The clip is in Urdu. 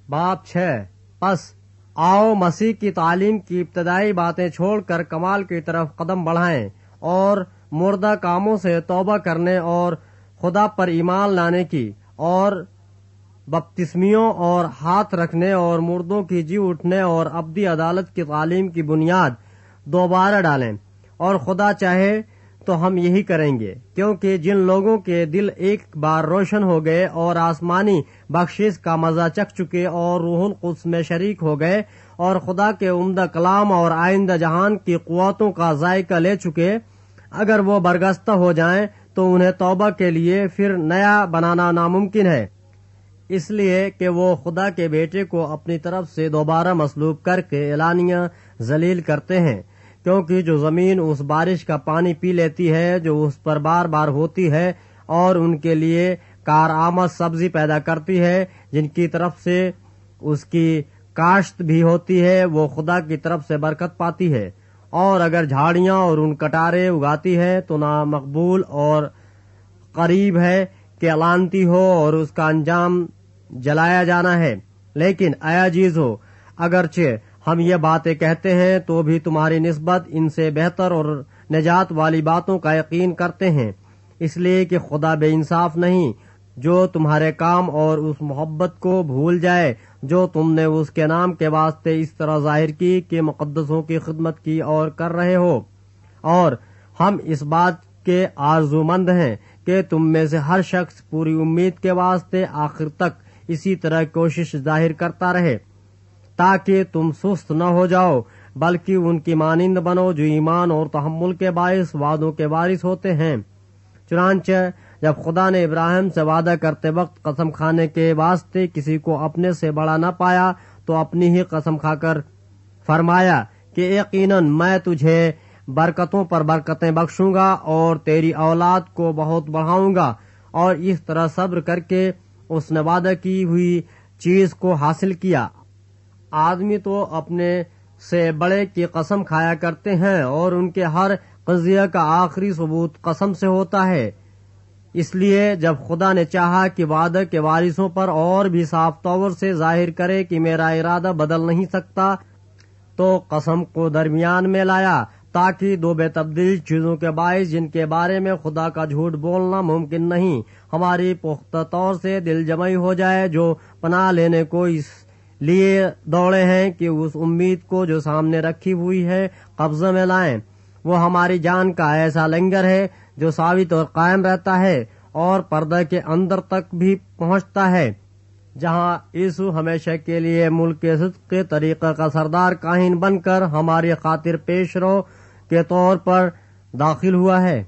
باب 6 پس آؤ مسیح کی تعلیم کی ابتدائی باتیں چھوڑ کر کمال کی طرف قدم بڑھائیں اور مردہ کاموں سے توبہ کرنے اور خدا پر ایمان لانے کی اور بپتسمیوں اور ہاتھ رکھنے اور مردوں کی جی اٹھنے اور ابدی عدالت کی تعلیم کی بنیاد دوبارہ ڈالیں، اور خدا چاہے تو ہم یہی کریں گے، کیونکہ جن لوگوں کے دل ایک بار روشن ہو گئے اور آسمانی بخشش کا مزہ چکھ چکے اور روح القدس میں شریک ہو گئے اور خدا کے عمدہ کلام اور آئندہ جہان کی قوتوں کا ذائقہ لے چکے، اگر وہ برگستہ ہو جائیں تو انہیں توبہ کے لیے پھر نیا بنانا ناممکن ہے، اس لیے کہ وہ خدا کے بیٹے کو اپنی طرف سے دوبارہ مصلوب کر کے اعلانیہ ذلیل کرتے ہیں، کیونکہ جو زمین اس بارش کا پانی پی لیتی ہے جو اس پر بار بار ہوتی ہے اور ان کے لیے کارآمد سبزی پیدا کرتی ہے جن کی طرف سے اس کی کاشت بھی ہوتی ہے، وہ خدا کی طرف سے برکت پاتی ہے، اور اگر جھاڑیاں اور ان کٹارے اگاتی ہے تو نامقبول اور قریب ہے کہ لعنتی ہو اور اس کا انجام جلایا جانا ہے۔ لیکن اے عزیزو، اگرچہ ہم یہ باتیں کہتے ہیں تو بھی تمہاری نسبت ان سے بہتر اور نجات والی باتوں کا یقین کرتے ہیں، اس لیے کہ خدا بے انصاف نہیں جو تمہارے کام اور اس محبت کو بھول جائے جو تم نے اس کے نام کے واسطے اس طرح ظاہر کی کہ مقدسوں کی خدمت کی اور کر رہے ہو، اور ہم اس بات کے آرزومند ہیں کہ تم میں سے ہر شخص پوری امید کے واسطے آخر تک اسی طرح کوشش ظاہر کرتا رہے، تاکہ تم سست نہ ہو جاؤ بلکہ ان کی مانند بنو جو ایمان اور تحمل کے باعث وعدوں کے وارث ہوتے ہیں۔ چنانچہ جب خدا نے ابراہیم سے وعدہ کرتے وقت قسم کھانے کے واسطے کسی کو اپنے سے بڑا نہ پایا تو اپنی ہی قسم کھا کر فرمایا کہ یقیناً میں تجھے برکتوں پر برکتیں بخشوں گا اور تیری اولاد کو بہت بڑھاؤں گا، اور اس طرح صبر کر کے اس نے وعدہ کی ہوئی چیز کو حاصل کیا۔ آدمی تو اپنے سے بڑے کی قسم کھایا کرتے ہیں اور ان کے ہر قضیہ کا آخری ثبوت قسم سے ہوتا ہے، اس لیے جب خدا نے چاہا کہ وعدہ کے وارثوں پر اور بھی صاف طور سے ظاہر کرے کہ میرا ارادہ بدل نہیں سکتا، تو قسم کو درمیان میں لایا تاکہ دو بے تبدیل چیزوں کے باعث جن کے بارے میں خدا کا جھوٹ بولنا ممکن نہیں، ہماری پختہ طور سے دل جمعی ہو جائے جو پناہ لینے کو اس لیے دوڑے ہیں کہ اس امید کو جو سامنے رکھی ہوئی ہے قبضہ میں لائیں۔ وہ ہماری جان کا ایسا لنگر ہے جو ثابت اور قائم رہتا ہے اور پردہ کے اندر تک بھی پہنچتا ہے، جہاں یسوع ہمیشہ کے لیے ملک کے صدق کے طریقہ کا سردار کاہن بن کر ہماری خاطر پیش رو کے طور پر داخل ہوا ہے۔